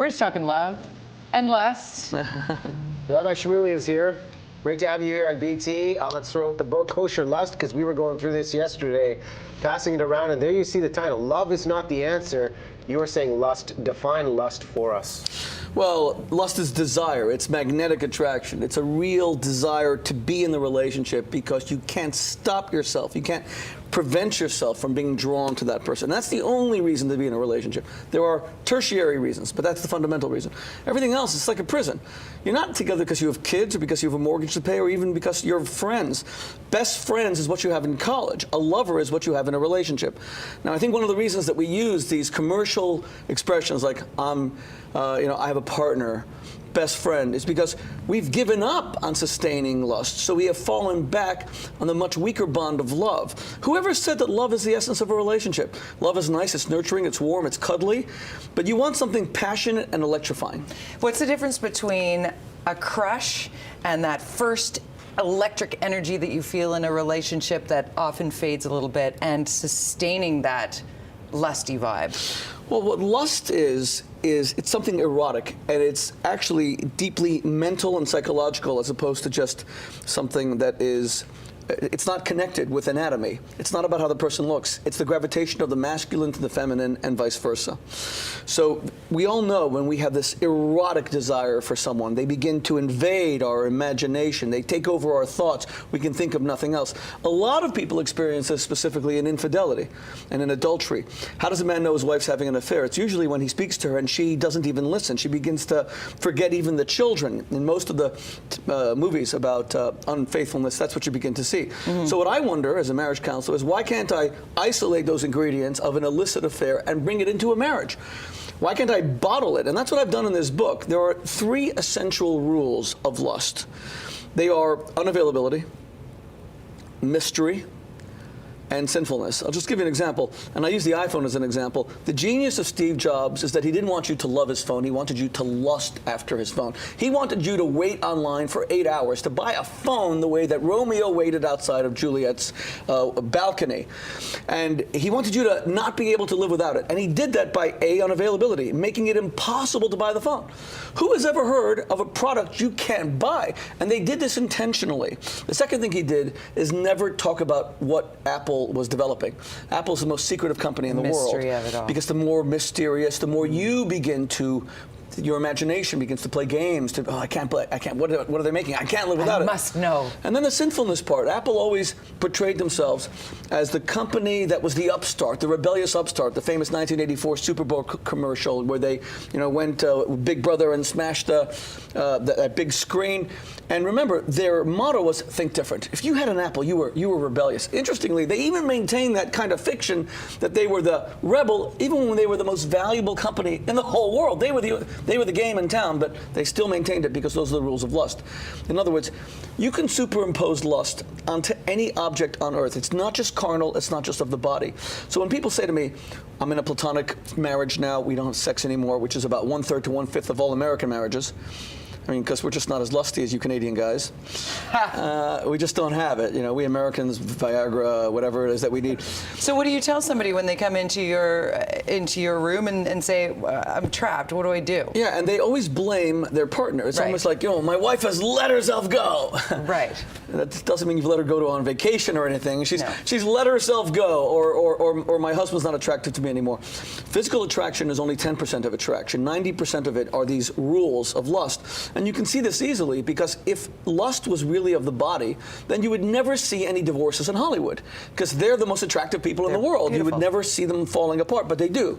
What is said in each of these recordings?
We're just talking love and lust. Rabbi Shmuley is here. Great to have you here on BT. Let's throw out the book, Kosher Lust, because we were going through this yesterday, passing it around, and there you see the title, Love is Not the Answer. You were saying lust. Define lust for us. Well, lust is desire. It's magnetic attraction. It's a real desire to be in the relationship because you can't stop yourself. You can't prevent yourself from being drawn to that person. That's the only reason to be in a relationship. There are tertiary reasons, but that's the fundamental reason. Everything else is like a prison. You're not together because you have kids or because you have a mortgage to pay or even because you're friends. Best friends is what you have in college. A lover is what you have in a relationship. Now, I think one of the reasons that we use these commercial expressions like I have a partner, best friend, is because we've given up on sustaining lust. So we have fallen back on the much weaker bond of love. Whoever said that love is the essence of a relationship? Love is nice, it's nurturing, it's warm, it's cuddly, but you want something passionate and electrifying. What's the difference between a crush and that first electric energy that you feel in a relationship that often fades a little bit and sustaining that lusty vibe? Well, what lust is it's something erotic, and it's actually deeply mental and psychological as opposed to just something that is, it's not connected with anatomy. It's not about how the person looks. It's the gravitation of the masculine to the feminine and vice versa. So we all know when we have this erotic desire for someone, they begin to invade our imagination. They take over our thoughts. We can think of nothing else. A lot of people experience this specifically in infidelity and in adultery. How does a man know his wife's having an affair? It's usually when he speaks to her and she doesn't even listen. She begins to forget even the children. In most of the movies about unfaithfulness, that's what you begin to see. Mm-hmm. So what I wonder as a marriage counselor is why can't I isolate those ingredients of an illicit affair and bring it into a marriage? Why can't I bottle it? And that's what I've done in this book. There are 3 essential rules of lust. They are unavailability, mystery, and sinfulness. I'll just give you an example, and I use the iPhone as an example. The genius of Steve Jobs is that he didn't want you to love his phone, he wanted you to lust after his phone. He wanted you to wait online for 8 hours to buy a phone the way that Romeo waited outside of Juliet's balcony. And he wanted you to not be able to live without it. And he did that by unavailability, making it impossible to buy the phone. Who has ever heard of a product you can't buy? And they did this intentionally. The second thing he did is never talk about what Apple was developing. Apple's the most secretive company in the world. Mystery of it all. Because the more mysterious, the more you begin to, your imagination begins to play games. To, I can't. What are they making? I can't live without it. I must know. And then the sinfulness part. Apple always portrayed themselves as the company that was the upstart, the rebellious upstart. The famous 1984 Super Bowl commercial where they, went Big Brother and smashed that big screen. And remember, their motto was "Think different." If you had an Apple, you were rebellious. Interestingly, they even maintained that kind of fiction that they were the rebel, even when they were the most valuable company in the whole world. They were the game in town, but they still maintained it because those are the rules of lust. In other words, you can superimpose lust onto any object on earth. It's not just carnal, it's not just of the body. So when people say to me, I'm in a platonic marriage now, we don't have sex anymore, which is about 1/3 to 1/5 of all American marriages. I mean, because we're just not as lusty as you Canadian guys. We just don't have it. We Americans, Viagra, whatever it is that we need. So what do you tell somebody when they come into your room and say, I'm trapped, what do I do? Yeah, and they always blame their partner. It's Right. almost like, my wife has let herself go. Right. That doesn't mean you've let her go on vacation or anything. She's let herself go, or my husband's not attracted to me anymore. Physical attraction is only 10% of attraction. 90% of it are these rules of lust. And you can see this easily because if lust was really of the body, then you would never see any divorces in Hollywood because they're the most attractive people in the world. Beautiful. You would never see them falling apart, but they do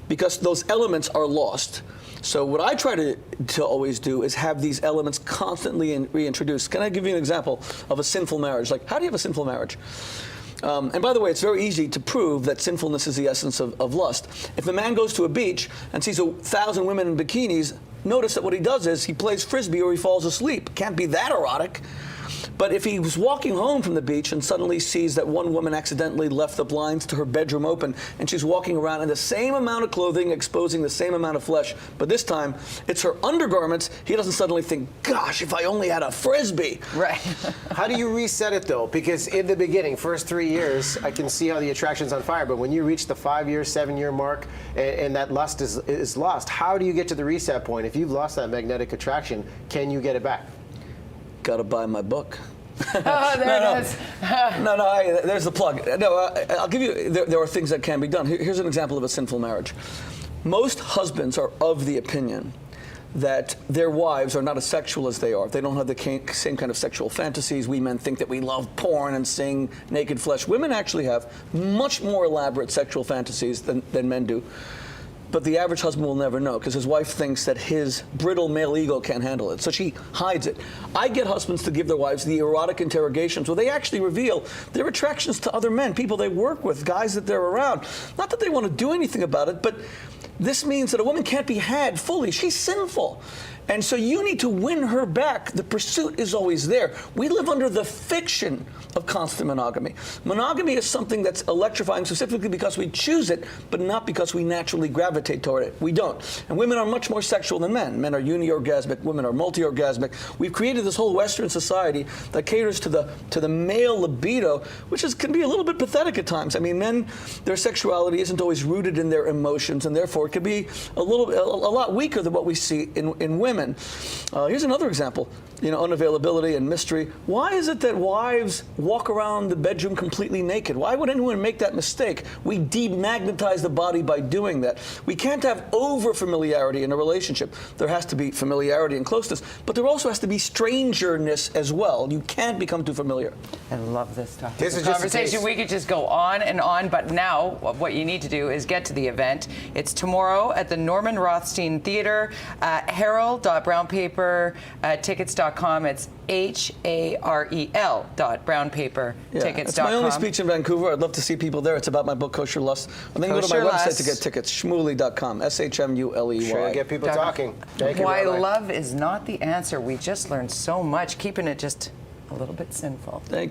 because those elements are lost. So what I try to always do is have these elements constantly reintroduced. Can I give you an example of a sinful marriage? Like, how do you have a sinful marriage? And by the way, it's very easy to prove that sinfulness is the essence of lust. If a man goes to a beach and sees 1,000 women in bikinis, notice that what he does is he plays frisbee or he falls asleep. Can't be that erotic. But if he was walking home from the beach and suddenly sees that one woman accidentally left the blinds to her bedroom open, and she's walking around in the same amount of clothing, exposing the same amount of flesh, but this time it's her undergarments, he doesn't suddenly think, gosh, if I only had a Frisbee. Right. How do you reset it though? Because in the beginning, first 3 years, I can see how the attraction's on fire. But when you reach the 5-year, 7-year mark, and that lust is lost, how do you get to the reset point? If you've lost that magnetic attraction, can you get it back? Gotta buy my book. Oh, there it is. There's the plug. No, I'll give you, there are things that can be done. Here's an example of a sinful marriage. Most husbands are of the opinion that their wives are not as sexual as they are. They don't have the same kind of sexual fantasies. We men think that we love porn and seeing naked flesh. Women actually have much more elaborate sexual fantasies than men do. But the average husband will never know because his wife thinks that his brittle male ego can't handle it. So she hides it. I get husbands to give their wives the erotic interrogations where they actually reveal their attractions to other men, people they work with, guys that they're around. Not that they want to do anything about it, but this means that a woman can't be had fully. She's sinful. And so you need to win her back. The pursuit is always there. We live under the fiction of constant monogamy. Monogamy is something that's electrifying specifically because we choose it, but not because we naturally gravitate toward it. We don't. And women are much more sexual than men. Men are uni-orgasmic, women are multi-orgasmic. We've created this whole Western society that caters to the male libido, which can be a little bit pathetic at times. I mean, men, their sexuality isn't always rooted in their emotions, and therefore it can be a lot weaker than what we see in women. Here's another example, unavailability and mystery. Why is it that wives walk around the bedroom completely naked? Why would anyone make that mistake? We demagnetize the body by doing that. We can't have over-familiarity in a relationship. There has to be familiarity and closeness, but there also has to be strangerness as well. You can't become too familiar. I love this topic. This is of just a conversation. taste. We could just go on and on, but now what you need to do is get to the event. It's tomorrow at the Norman Rothstein Theater. Harel.brownpapertickets.com. It's HAREL.brownpapertickets.com. It's my only speech in Vancouver. I'd love to see people there. It's about my book, Kosher Lust. And then go to my Kosher website Lust. to get tickets, shmuley.com, SHMULEY. Sure to get people talking. Thank you, Why Rabbi. love is not the answer. We just learned so much, keeping it just a little bit sinful. Thank you.